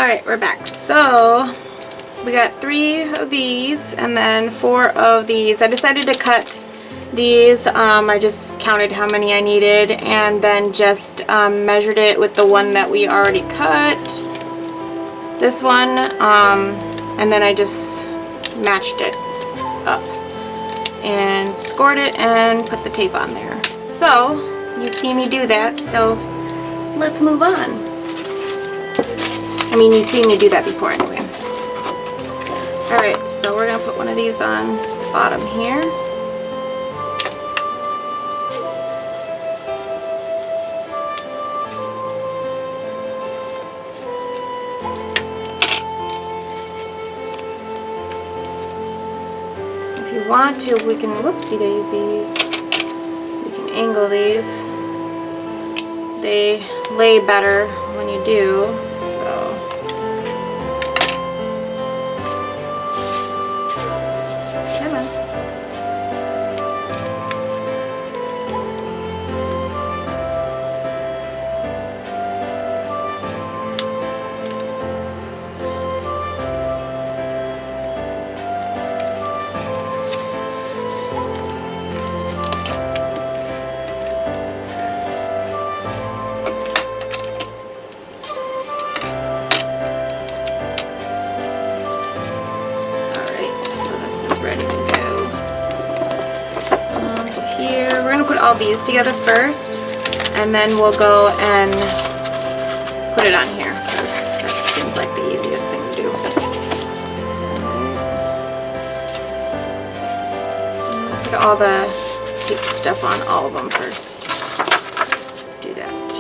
Alright, we're back. So we got 3 of these and then 4 of these. I decided to cut these. I just counted how many I needed and then just measured it with the one that we already cut. This one. And then I just matched it up and scored it and put the tape on there. So you see me do that, so let's move on. I mean, you've seen me do that before anyway. Alright, so we're going to put one of these on the bottom here. If you want to, we can, whoopsie daisies, we can angle these. They lay better when you do. All these together first, and then we'll go and put it on here because that seems like the easiest thing to do. Put all the tape stuff on all of them first. Do that.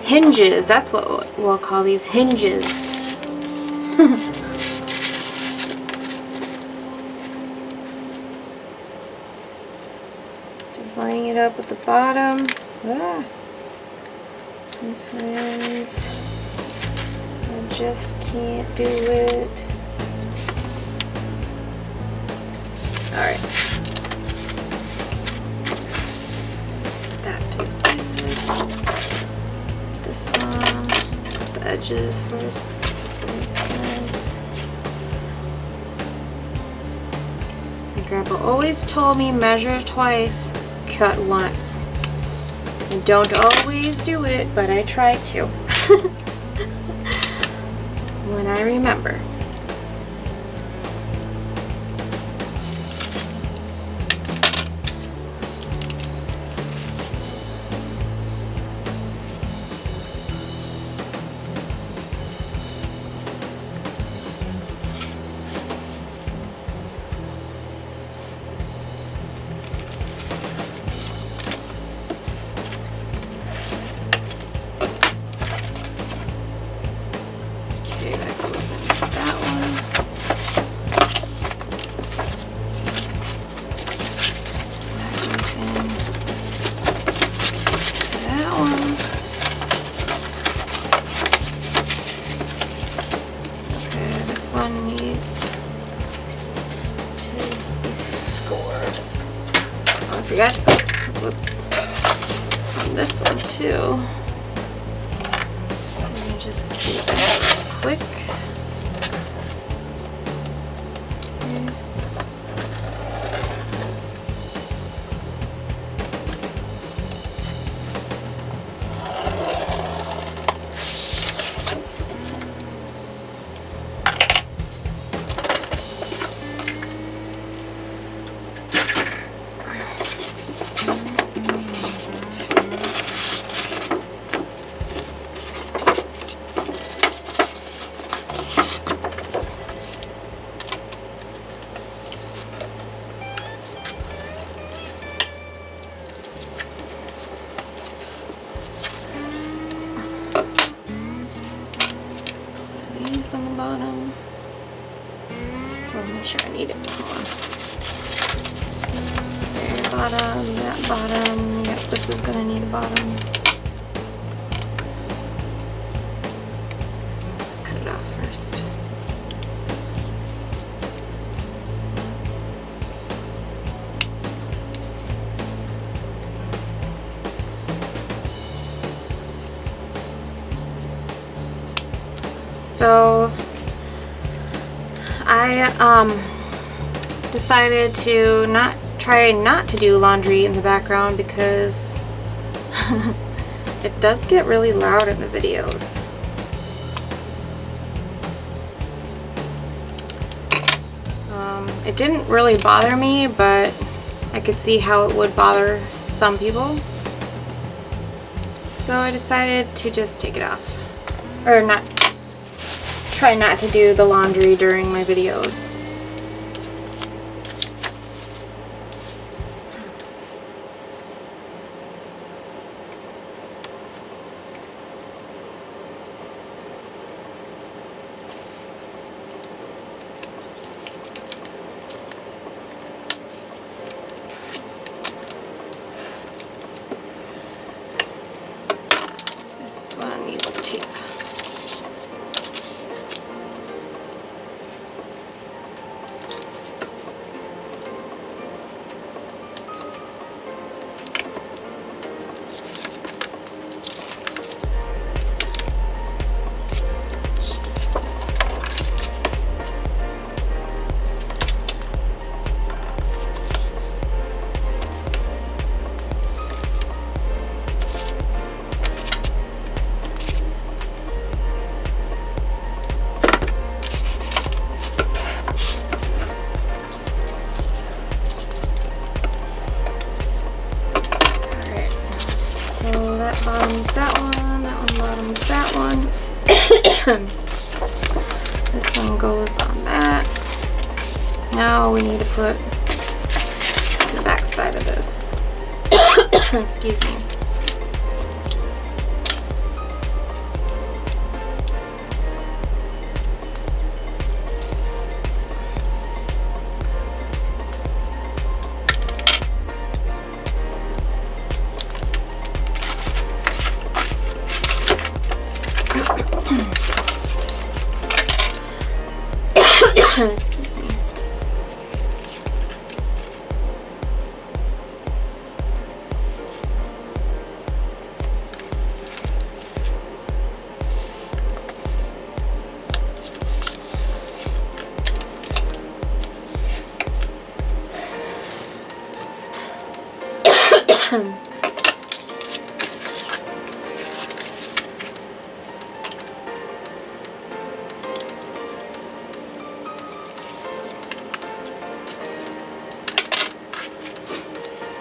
Hinges, that's what we'll call these, hinges. Lining it up at the bottom. Sometimes I just can't do it. Alright. That is good. This one, cut the edges first. This is the way it's nice. My grandpa always told me measure twice, cut once. I don't always do it, but I try to. When I remember. Forgot to put, whoops, on this one too. So let me just do that quick. On the bottom. I'll make sure I need it. There, bottom, that bottom. Yep, this is gonna need a bottom. Let's cut it off first. So I decided to try not to do laundry in the background because it does get really loud in the videos. It didn't really bother me, but I could see how it would bother some people. So I decided to just take it off. Or try not to do the laundry during my videos. This one needs tape. Bottoms that one bottoms that one. This one goes on that. Now we need to put the back side of this. Excuse me. Excuse me.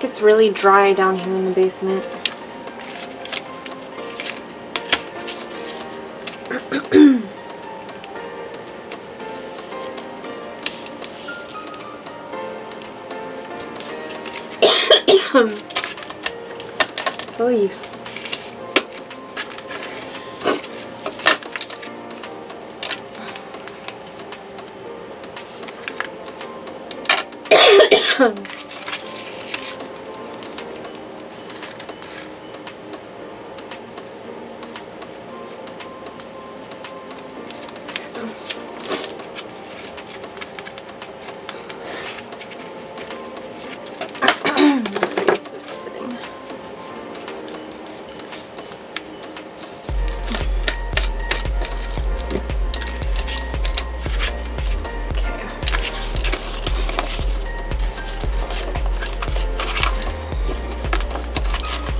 It's really dry down here in the basement. Oy.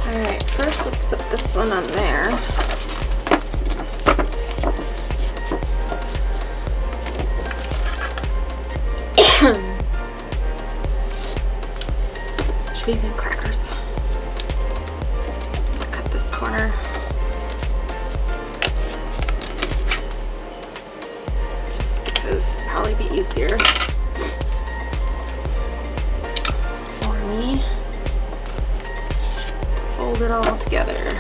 Alright, first let's put this one on there. Cheese and crackers. Cut this corner. Just because it'll probably be easier for me. Fold it all together.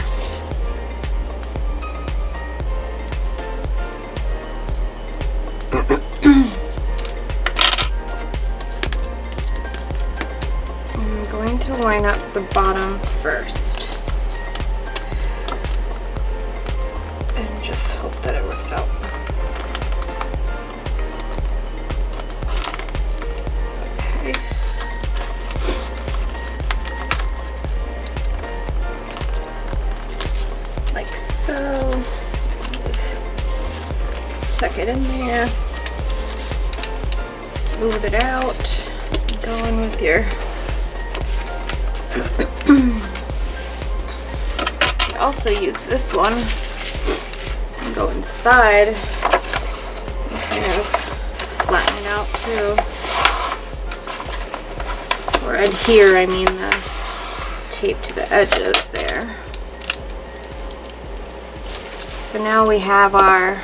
I'm going to line up the bottom first and just hope that it works out. Okay. Like so. tuck it in there, smooth it out, go in with your you also use this one and go inside and kind of flatten it out too, or adhere, I mean the tape to the edges there. So now we have our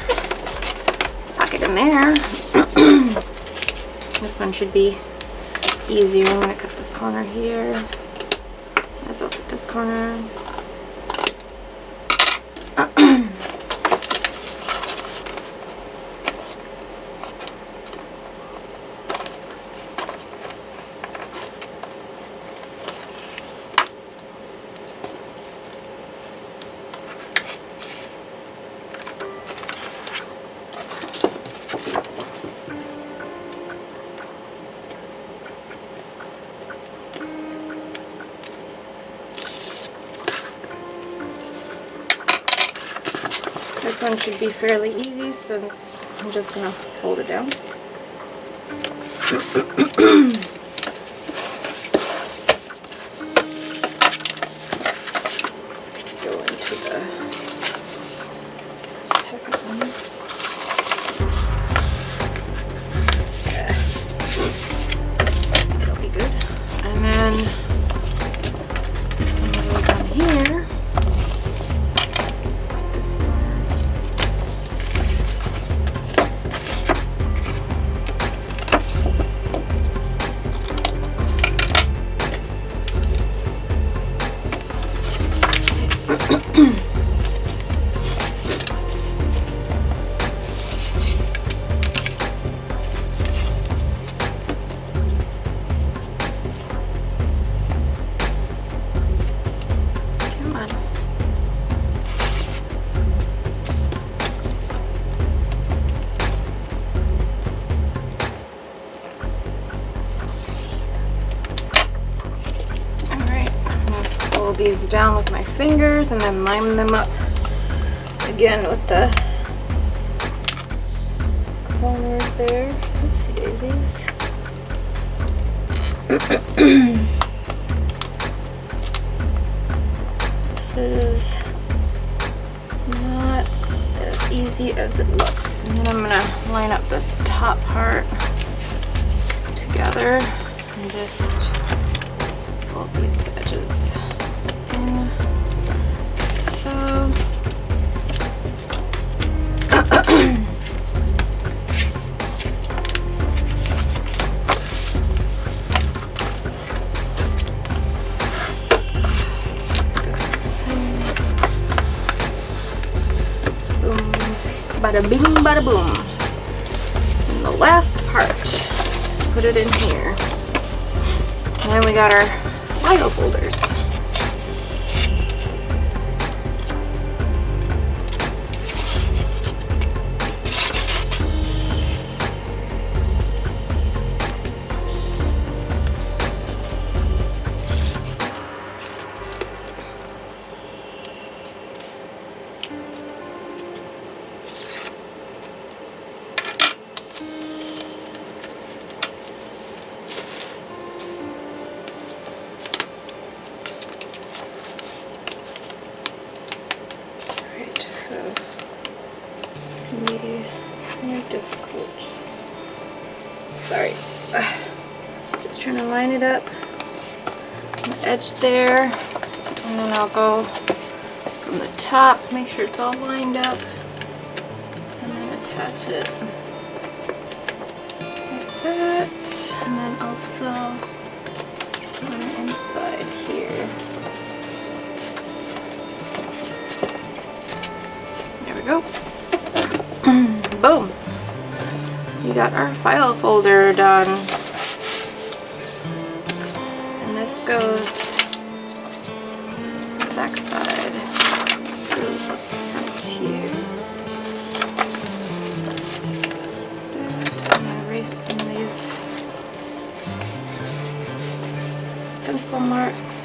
pocket in there. This one should be easier. I'm going to cut this corner here. Might as well cut this corner. This one should be fairly easy since I'm just going to fold it down. Go into the second one. Yeah. That'll be good. And then this one goes on here. These down with my fingers and then line them up again with the corners there. Oopsie daisies. This is not as easy as it looks. And then I'm going to line up this top part together and just fold these edges. So boom, bada bing, bada boom. And the last part, put it in here. And then we got our file folders. Difficult. Sorry. Just trying to line it up on the edge there, and then I'll go from the top, make sure it's all lined up, and then attach it like that, and then also on the inside here. There we go. Boom! We got our file folder done. And this goes back side. This goes front here. I'm gonna erase some of these pencil marks.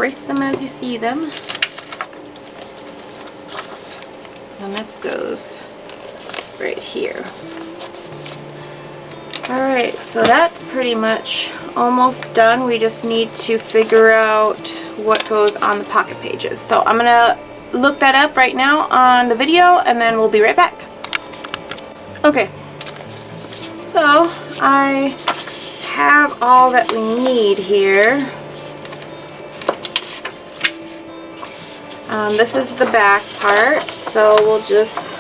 erase them as you see them. And this goes right here. Alright, so that's pretty much almost done. We just need to figure out what goes on the pocket pages. So I'm going to look that up right now on the video, and then we'll be right back. Okay, so I have all that we need here. This is the back part, so we'll just,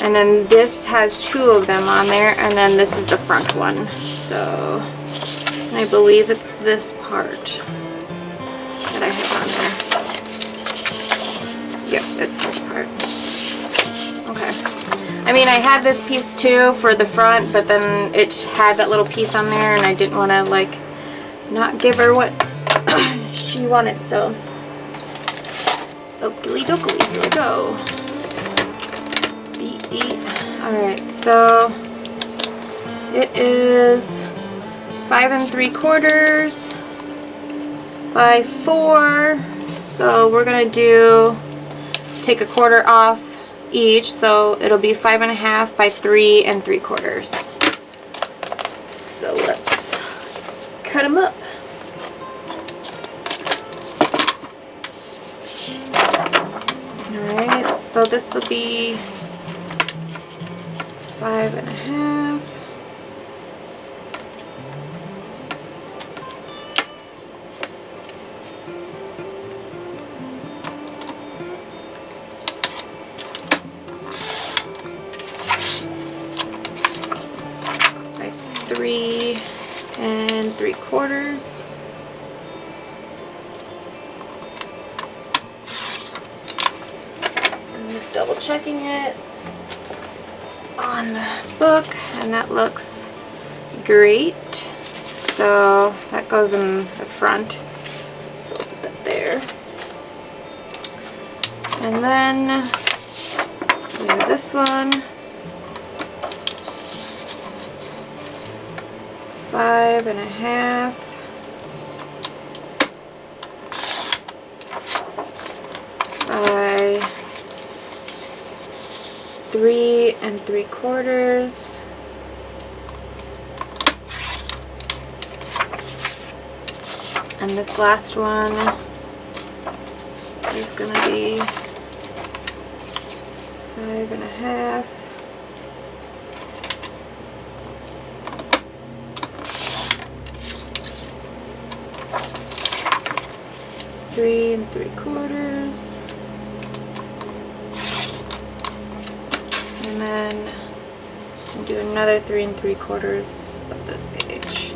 and then this has 2 of them on there, and then this is the front one. So I believe it's this part that I have on there. Yep, it's this part. Okay. I mean, I had this piece too for the front, but then it had that little piece on there, and I didn't want to, like, not give her what she wanted, so. Oakley dokley, here we go. Alright, so it is 5 3/4 by 4. So we're gonna take a quarter off each, so it'll be 5 1/2 by 3 3/4. So let's cut them up. Alright, so this will be 5 1/2. By 3 3/4. Double checking it on the book, and that looks great. So that goes in the front, so we'll put that there. And then we have this one, 5 1/2 by 3 3/4. And this last one is going to be 5 1/2 3 3/4. And then we'll do another 3 3/4 of this page.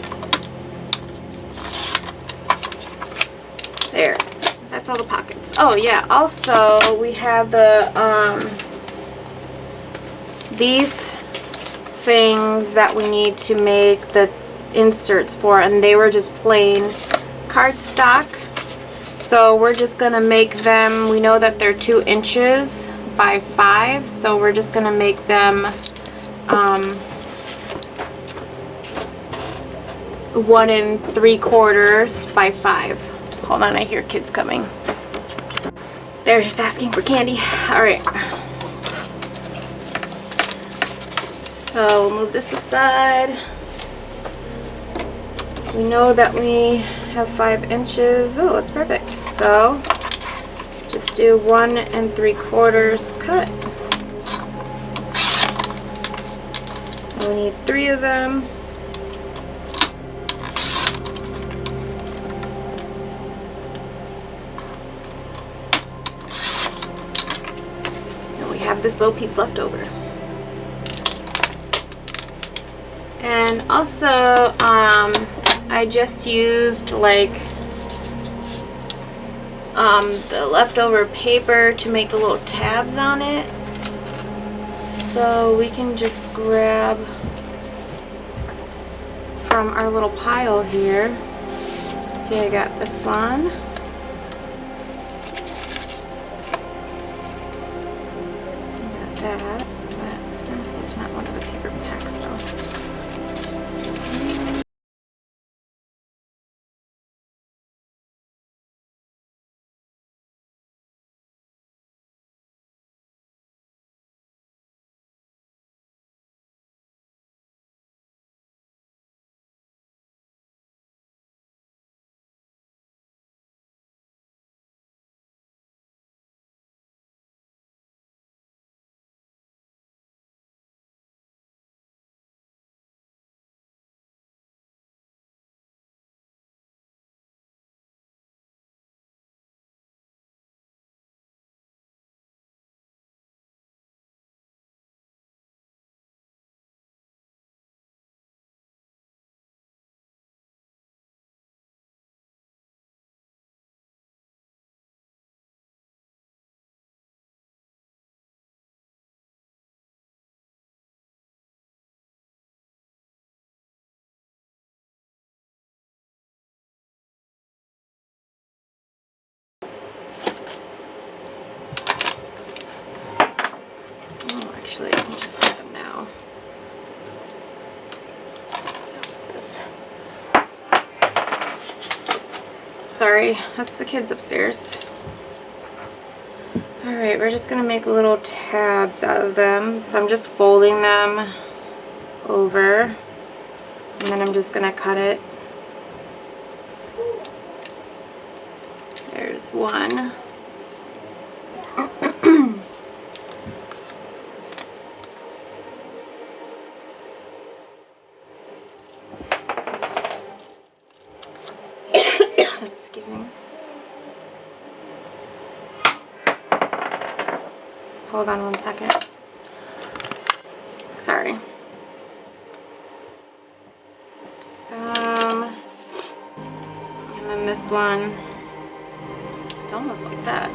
There. That's all the pockets. Oh yeah, also we have the these things that we need to make the inserts for, and they were just plain cardstock. So we're just gonna make them, we know that they're 2 inches by 5, so we're just gonna make them 1 3/4 by 5. Hold on, I hear kids coming. They're just asking for candy. Alright. So we'll move this aside. We know that we have 5 inches. Oh, it's perfect. So just do 1 3/4 cut. And we need 3 of them. And we have this little piece left over. And also, I just used like the leftover paper to make the little tabs on it. So we can just grab from our little pile here. See, I got this one. Got that, but it's not one of the paper packs though. Actually, I'll just cut them now. Sorry, that's the kids upstairs. Alright, we're just gonna make little tabs out of them. So I'm just folding them over, and then I'm just gonna cut it. There's one. Excuse me. Hold on one second. Sorry. And then this one. It's almost like that,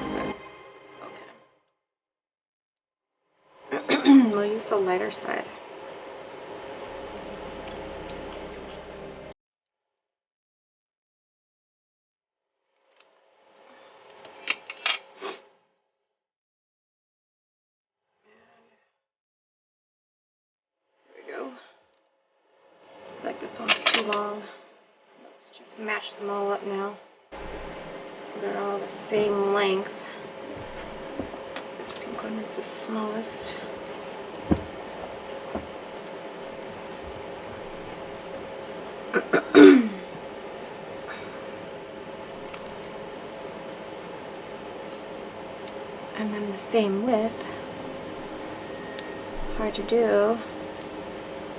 but okay. We'll use the lighter side. Like this one's too long. Let's just match them all up now. So they're all the same length. This pink one is the smallest. And then the same width. Hard to do.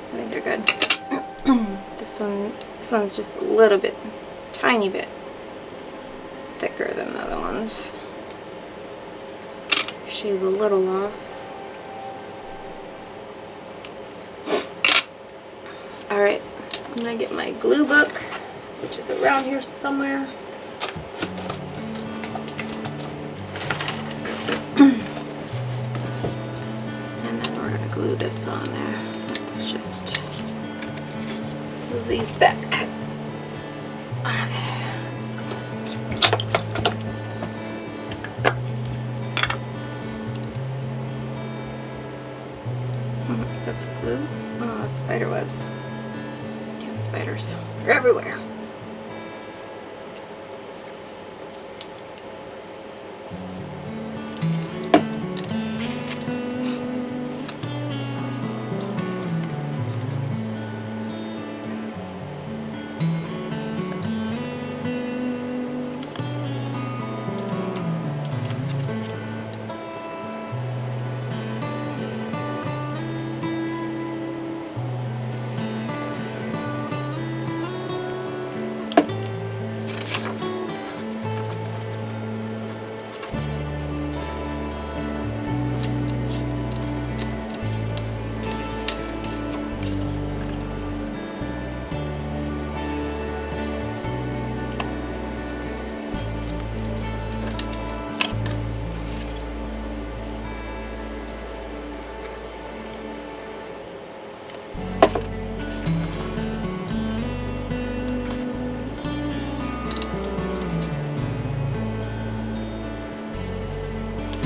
I think they're good. This one's just a little bit, tiny bit thicker than the other ones. Shave a little off. Alright, I'm gonna get my glue book, which is around here somewhere. And then we're gonna glue this on there. Let's just move these back. That's glue. Oh, it's spider webs. Damn spiders. They're everywhere.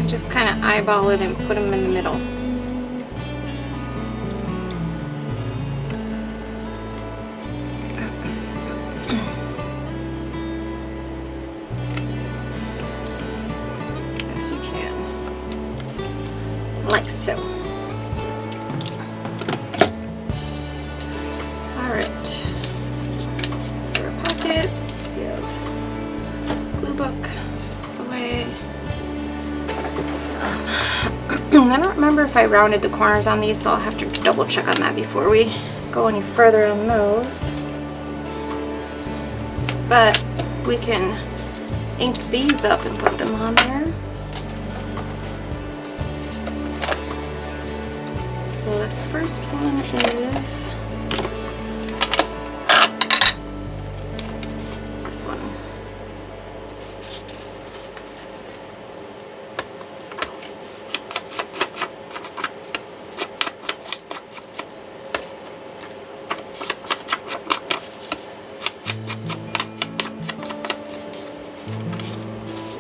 Just kind of eyeball it and put them in the middle. Yes, you can. Like so. Alright. For our pockets, we have glue book away. I don't remember if I rounded the corners on these, so I'll have to double check on that before we go any further on those. But we can ink these up and put them on there. So this first one is this one.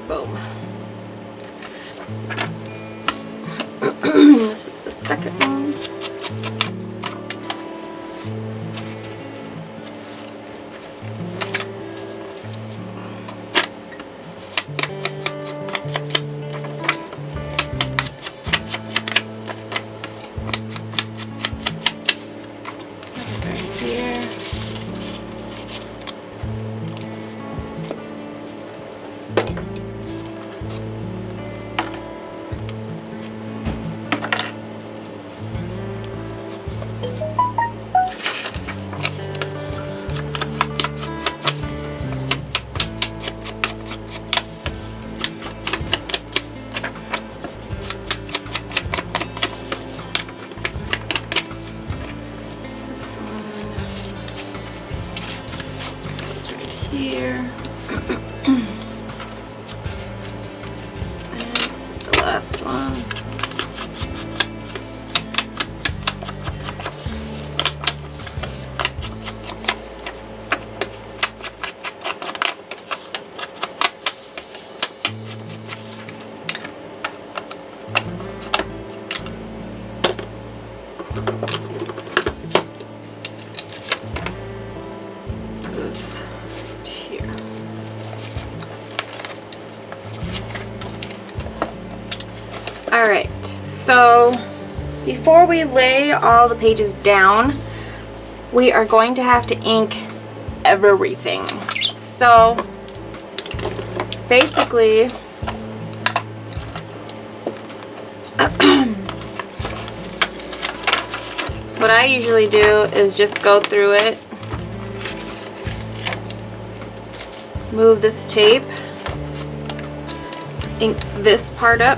Boom. This is the second Here. And this is the last one. Goes here. All right, so before we lay all the pages down, we are going to have to ink everything. So basically, what I usually do is just go through it, move this tape, ink this part up,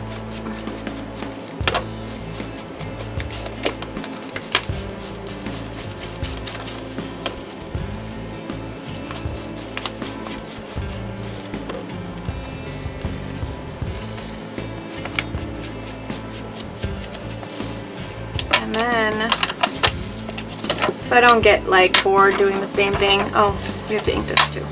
and then, so I don't get like bored doing the same thing. Oh, we have to ink this too.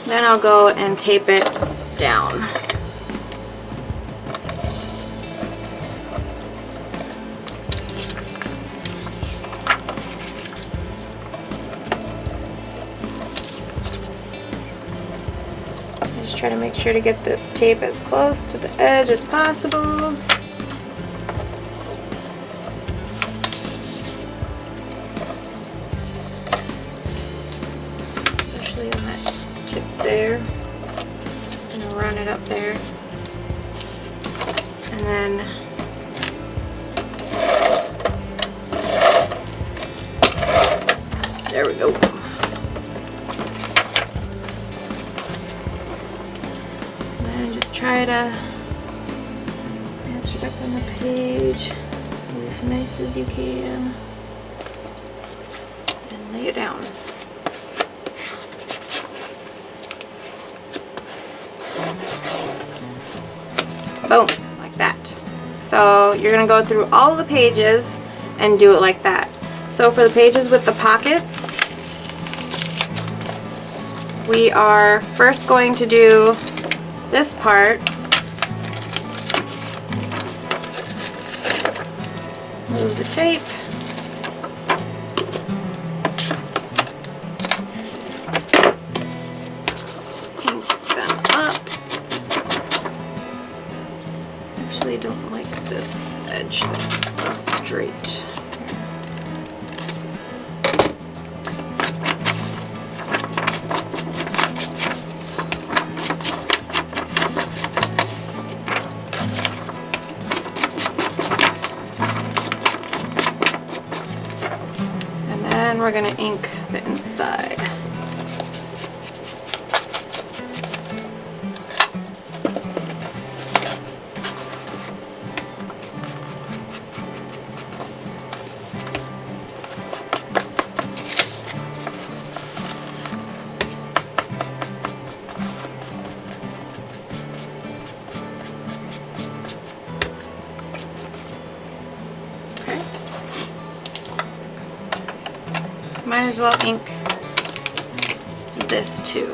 Then I'll go and tape it down. Just try to make sure to get this tape as close to the edge as possible. Especially on that tip there. Just gonna run it up there. And then there we go. And then just try to match it up on the page as nice as you can. And lay it down. Boom, like that. So you're gonna go through all the pages and do it like that. So for the pages with the pockets, we are first going to do this part. Move the tape. Ink them up. Actually, don't like this edge that's so straight. And then we're going to ink the inside. as well ink this too.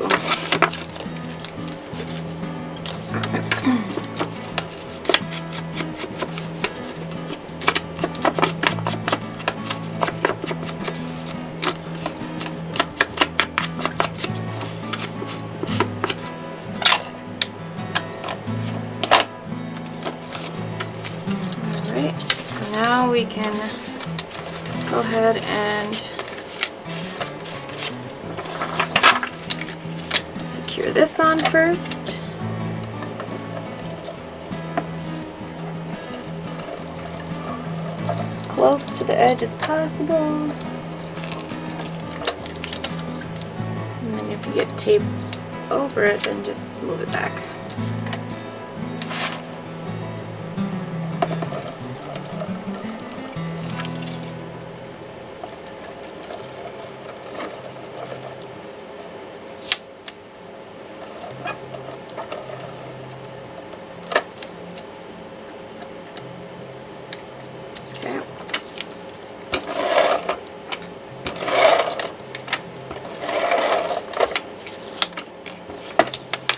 Alright, so now we can go ahead and secure this on first. Close to the edge as possible. And then if you get tape over it, then just move it back. Okay.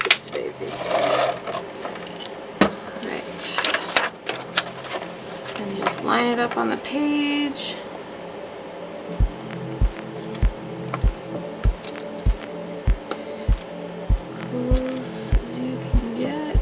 Oops, daisies. Right. And just line it up on the page. Close as you can get.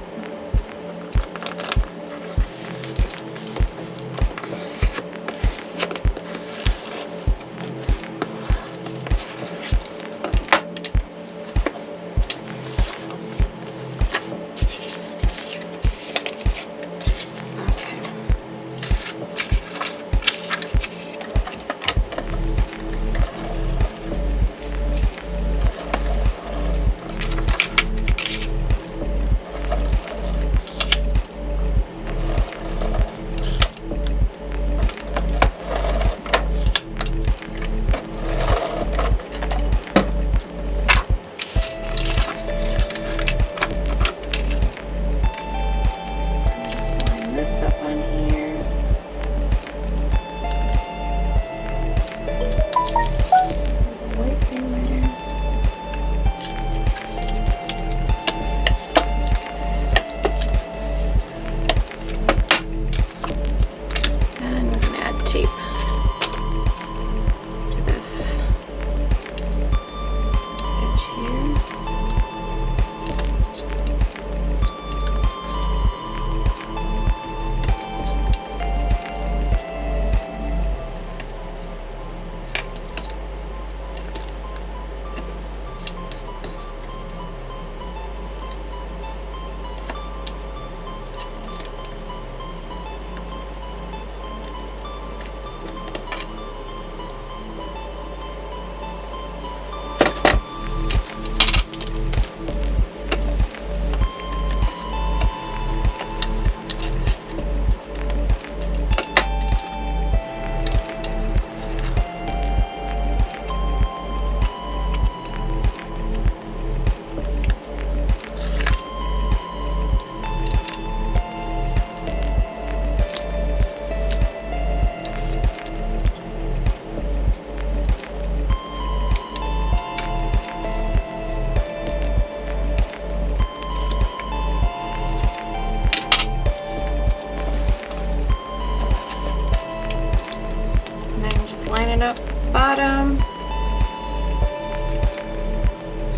Line it up bottom,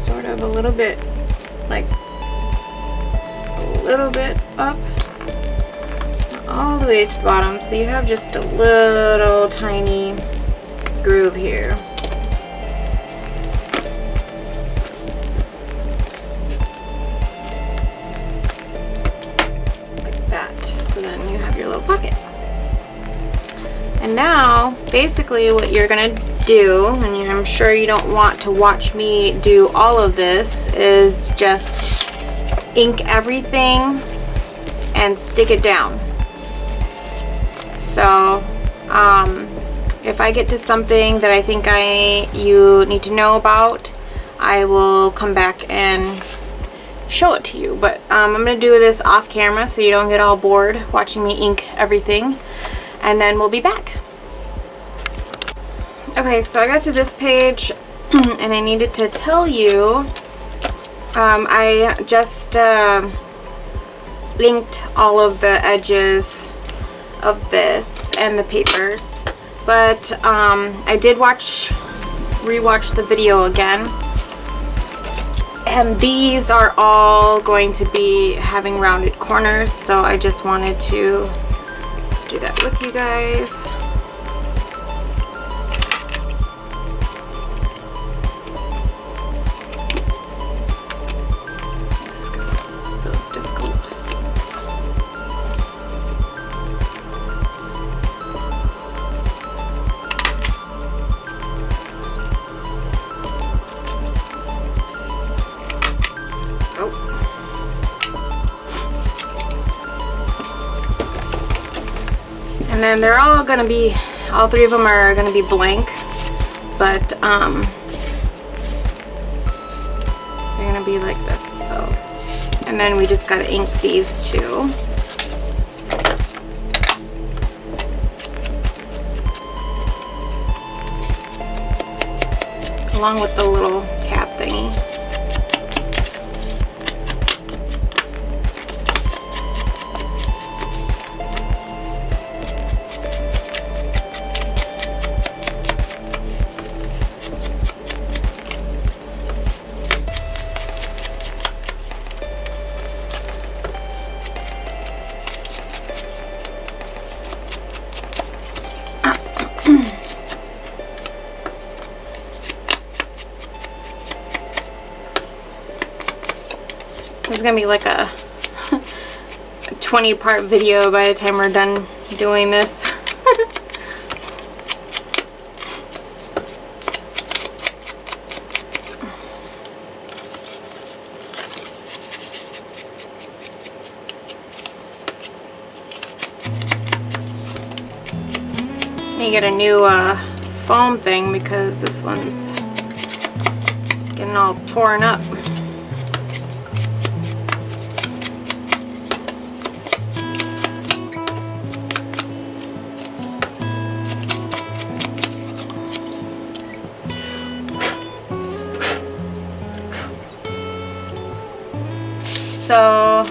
sort of a little bit, like a little bit up, all the way to the bottom, so you have just a little tiny groove here. Like that, so then you have your little pocket. And now, basically what you're gonna do, and I'm sure you don't want to watch me do all of this, is just ink everything and stick it down. So, if I get to something that I think you need to know about, I will come back and show it to you. But I'm gonna do this off camera so you don't get all bored watching me ink everything. And then we'll be back. Okay, so I got to this page and I needed to tell you, I just inked all of the edges of this and the papers, but I did rewatch the video again, and these are all going to be having rounded corners, so I just wanted to do that with you guys. And then they're all gonna be, all three of them are gonna be blank, but they're gonna be like this. So, and then we just gotta ink these two. Along with the little tab thingy. This is gonna be like a 20-part video by the time we're done doing this. I get a new foam thing because this one's getting all torn up. So,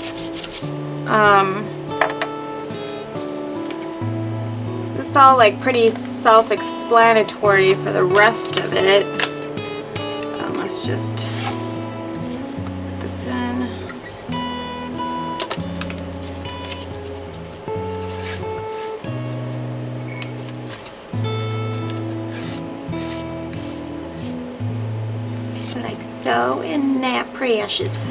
it's all like pretty self-explanatory for the rest of it. Let's just put this in. Like so, and that precious.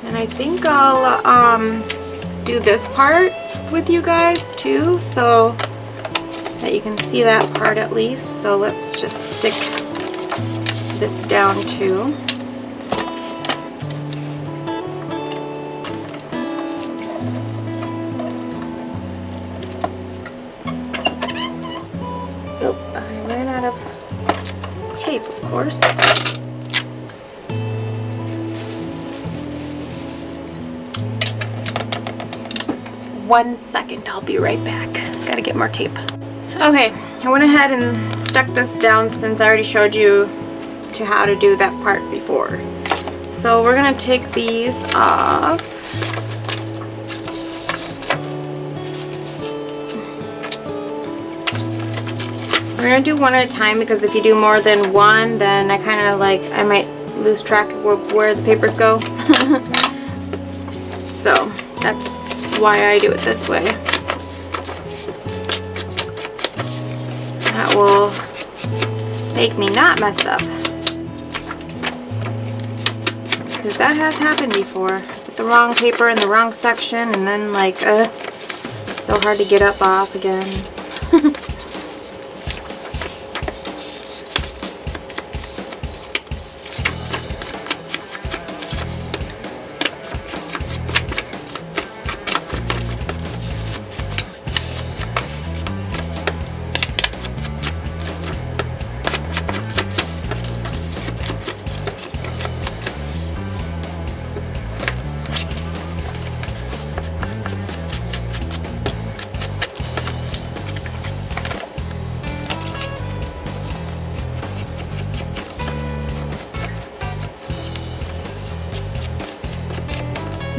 And I think I'll do this part with you guys too, so that you can see that part at least. So let's just stick this down too. Oh, I ran out of tape, of course. 1 second, I'll be right back. Gotta get more tape. Okay, I went ahead and stuck this down since I already showed you how to do that part before. So we're gonna take these off. We're gonna do one at a time because if you do more than one, then I might lose track of where the papers go. So that's why I do it this way. That will make me not mess up. Because that has happened before. Put the wrong paper in the wrong section and then it's so hard to get up off again.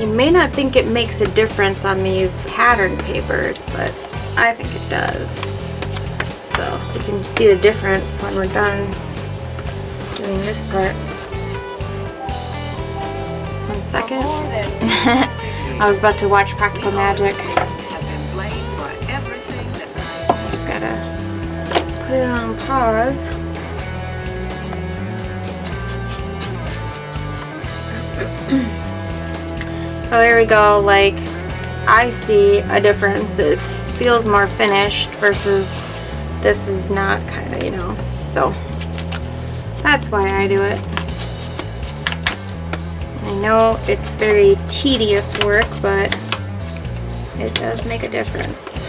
You may not think it makes a difference on these pattern papers, but I think it does. So you can see the difference when we're done doing this part. 1 second. I was about to watch Practical Magic. Just gotta put it on pause. So there we go. Like, I see a difference. It feels more finished versus this is not, kind of, you know. So that's why I do it. I know it's very tedious work, but it does make a difference.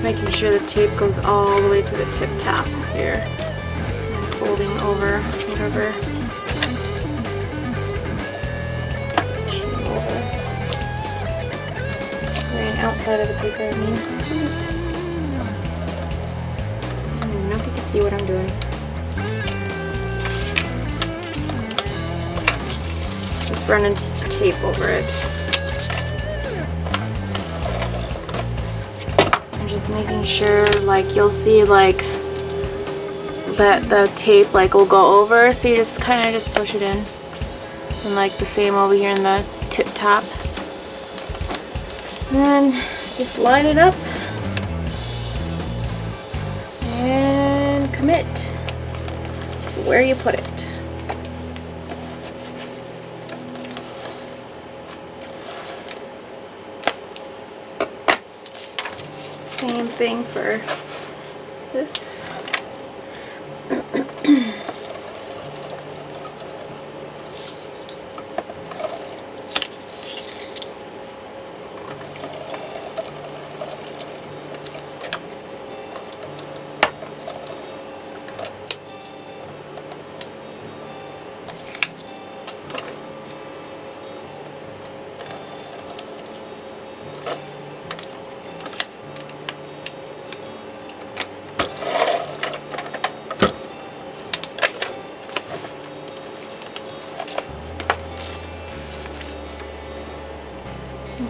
Making sure the tape goes all the way to the tip top here. And folding over whatever. Ran outside of the paper, I mean. I don't even know if you can see what I'm doing. Just running tape over it. Just making sure, like, you'll see like that the tape like will go over, so you just kind of just push it in, and like the same over here in the tip top, and then just line it up and commit where you put it. Same thing for this.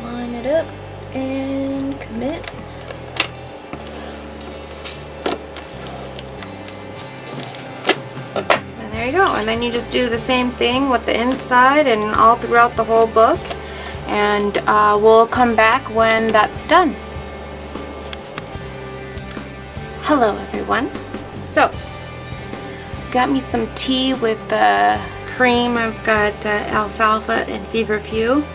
Line it up and commit. And there you go. And then you just do the same thing with the inside and all throughout the whole book. And we'll come back when that's done. Hello everyone. So, got me some tea with cream. I've got alfalfa and feverfew,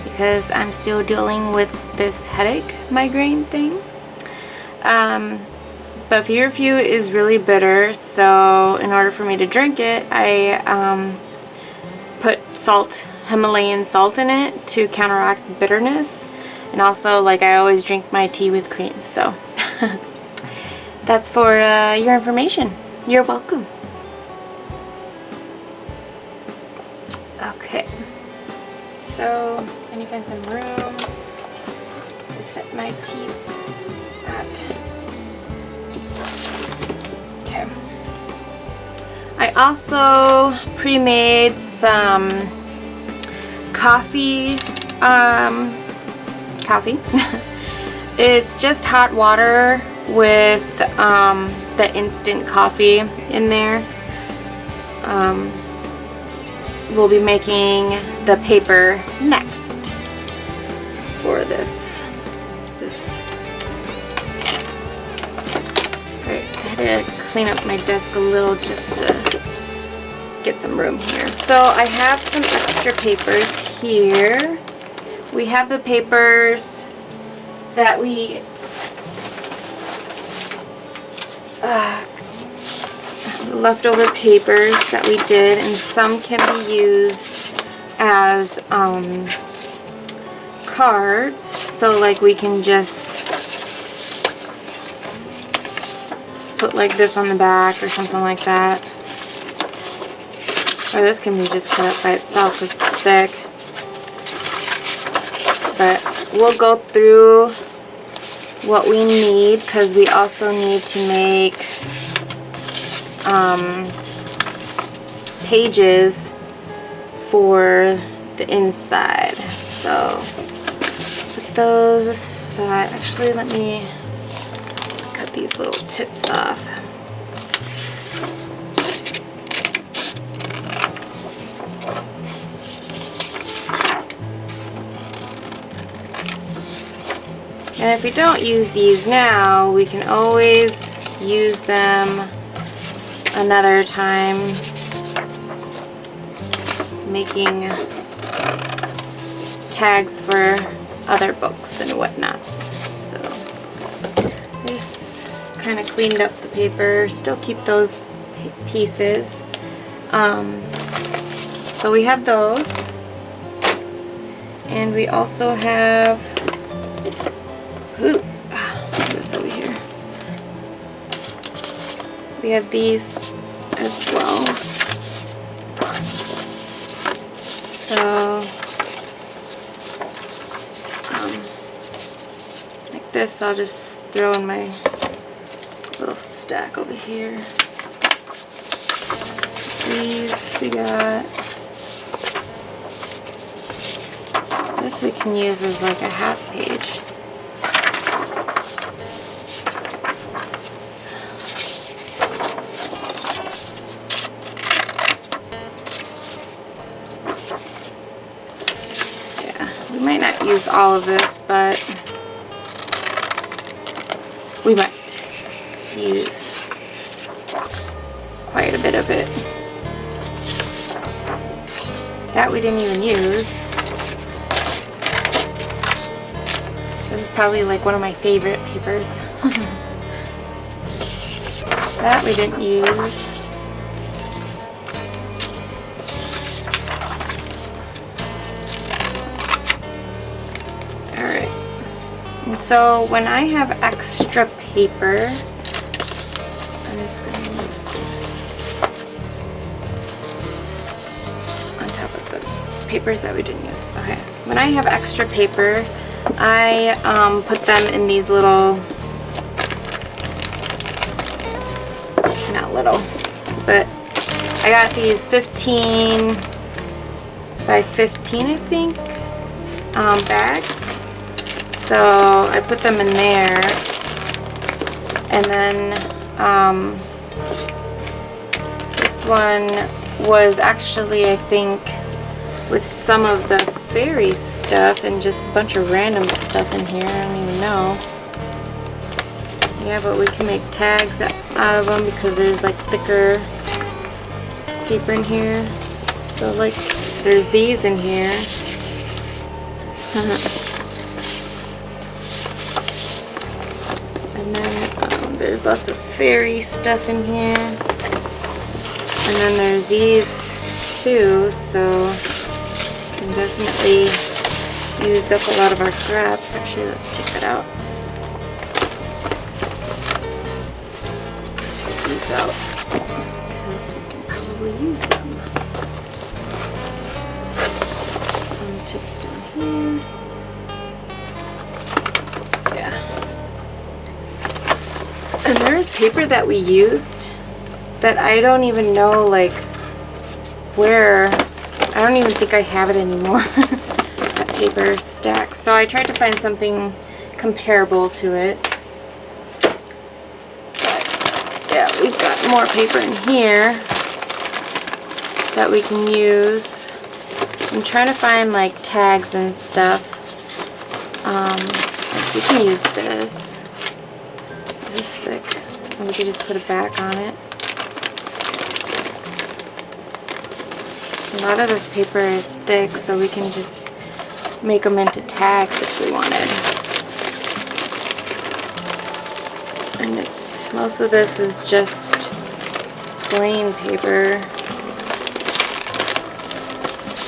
because I'm still dealing with this headache migraine thing. But feverfew is really bitter, so in order for me to drink it, I put salt, Himalayan salt in it to counteract bitterness. And also, like, I always drink my tea with cream, so that's for your information. You're welcome. Okay, so I need to find some room to set my tea at. Okay. I also pre-made some coffee. It's just hot water with the instant coffee in there. We'll be making the paper next for this. Alright, I had to clean up my desk a little just to get some room here. So I have some extra papers here. We have the papers that leftover papers that we did, and some can be used as cards, so like we can just put like this on the back or something like that. Or this can be just cut up by itself because it's thick. But we'll go through what we need because we also need to make pages for the inside. So put those aside. Actually, let me cut these little tips off. And if we don't use these now, we can always use them another time making tags for other books and whatnot. So I just kind of cleaned up the paper, still keep those pieces. So we have those, and we also have this over here. We have these as well. So like this, I'll just throw in my little stack over here. These we got. This we can use as like a half page. We might not use all of this, but we might use quite a bit of it. That we didn't even use. This is probably like one of my favorite papers. That we didn't use. So when I have extra paper, I'm just going to move this on top of the papers that we didn't use. Okay. When I have extra paper, I put them in these little, not little, but I got these 15 by 15, I think, bags. So I put them in there, and then this one was actually, I think, with some of the fairy stuff and just a bunch of random stuff in here. I don't even know. Yeah, but we can make tags out of them because there's like thicker paper in here. So like there's these in here. And then there's lots of fairy stuff in here. And then there's these too, so we can definitely use up a lot of our scraps. Actually, let's take that out. Take these out because we can probably use them. Some tips down here. And there's paper that we used that I don't even know like where. I don't even think I have it anymore. That paper stack. So I tried to find something comparable to it. But yeah, we've got more paper in here that we can use. I'm trying to find like tags and stuff. We can use this. This is thick, and we could just put a back on it. A lot of this paper is thick, so we can just make them into tags if we wanted. And it's most of this is just explain paper.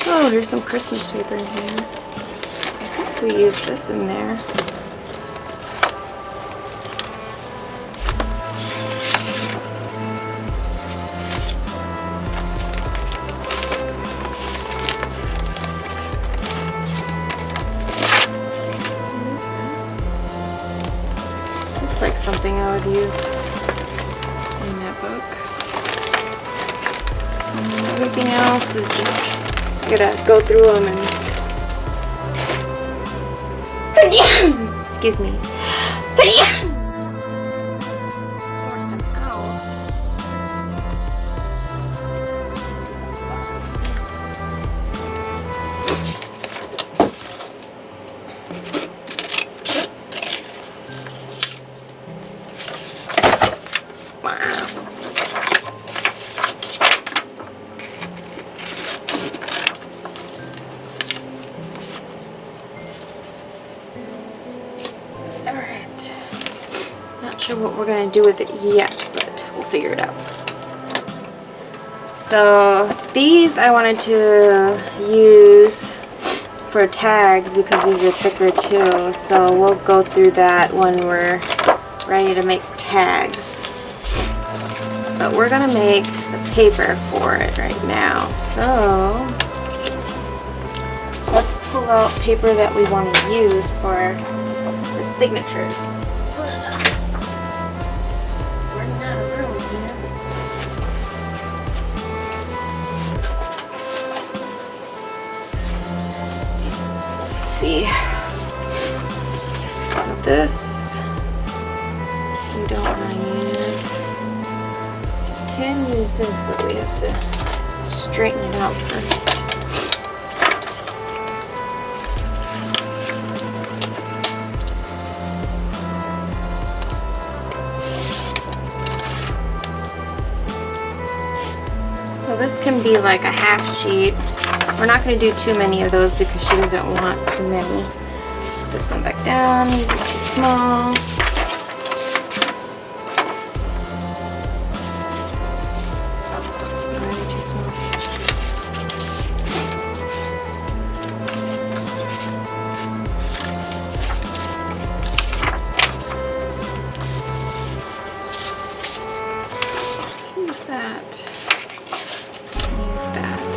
Oh, there's some Christmas paper in here. I think we use this in there. Looks like something I would use in that book. And everything else is just, I gotta go through them and excuse me. Sort them out. Wow. Alright. Not sure what we're going to do with it yet, but we'll figure it out. So these I wanted to use for tags because these are thicker too. So we'll go through that when we're ready to make tags. But we're going to make the paper for it right now. So let's pull out paper that we want to use for the signatures. Running out of room here. Let's see. So this we don't want to use. Can use this, but we have to straighten it out first. So this can be like a half sheet. We're not going to do too many of those because she doesn't want too many. Put this one back down. These are too small. Use that. Use that.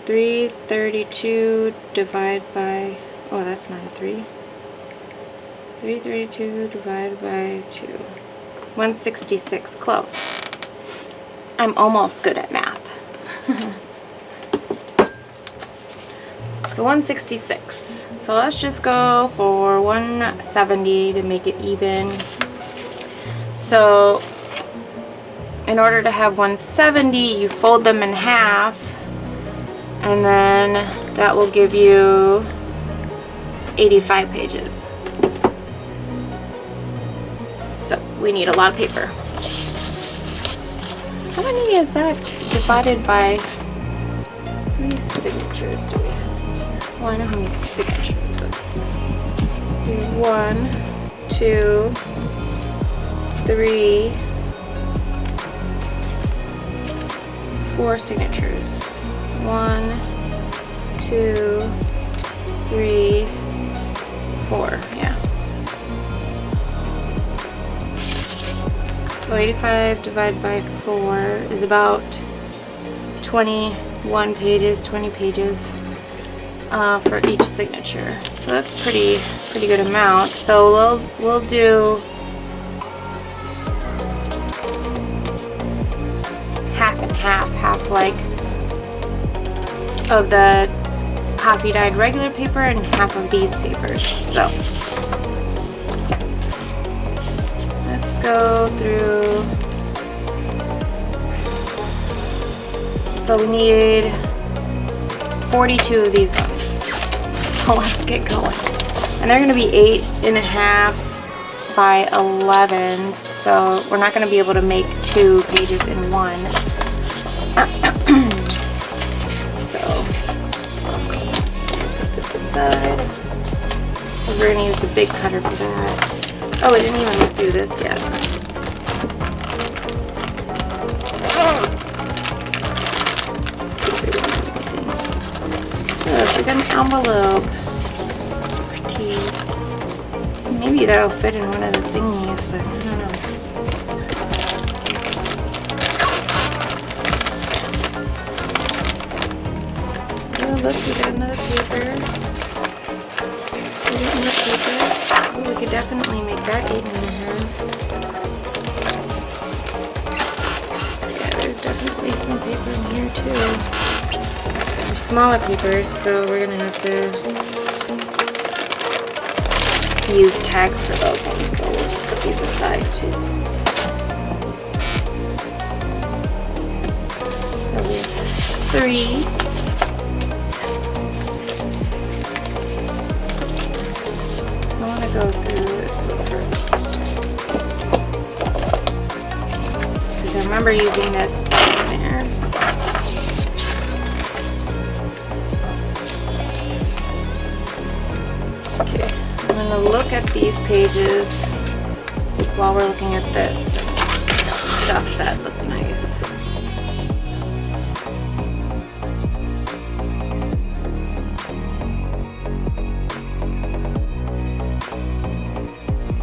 332 divided by, oh, that's not a 3. 332 divided by 2. 166, close. I'm almost good at math. So 166. So let's just go for 170 to make it even. So in order to have 170, you fold them in half, and then that will give you 85 pages. So we need a lot of paper. How many is that divided by? How many signatures do we have? Well, I know how many signatures, but 1, 2, 3, 4 signatures. 1, 2, 3, 4. Yeah. So 85 divided by 4 is about 21 pages, 20 pages for each signature. So that's pretty good amount. So we'll do half and half like of the coffee dyed regular paper and half of these papers. So let's go through. So we need 42 of these ones. So let's get going. And they're going to be 8.5 by 11. So we're not going to be able to make 2 pages in one. So put this aside. We're going to use a big cutter for that. Oh, we didn't even look through this yet. Let's see if we want anything. Look, we got an envelope. Pretty. Maybe that'll fit in one of the thingies, but I don't know. Oh, look, we got another paper. We got more paper. Oh, we could definitely make that 8.5. Yeah, there's definitely some paper in here too. They're smaller papers, so we're gonna have to use tags for those ones. So we'll just put these aside too. So we have 3. Go through this one first, because I remember using this in there. Okay, I'm going to look at these pages while we're looking at this stuff that look nice.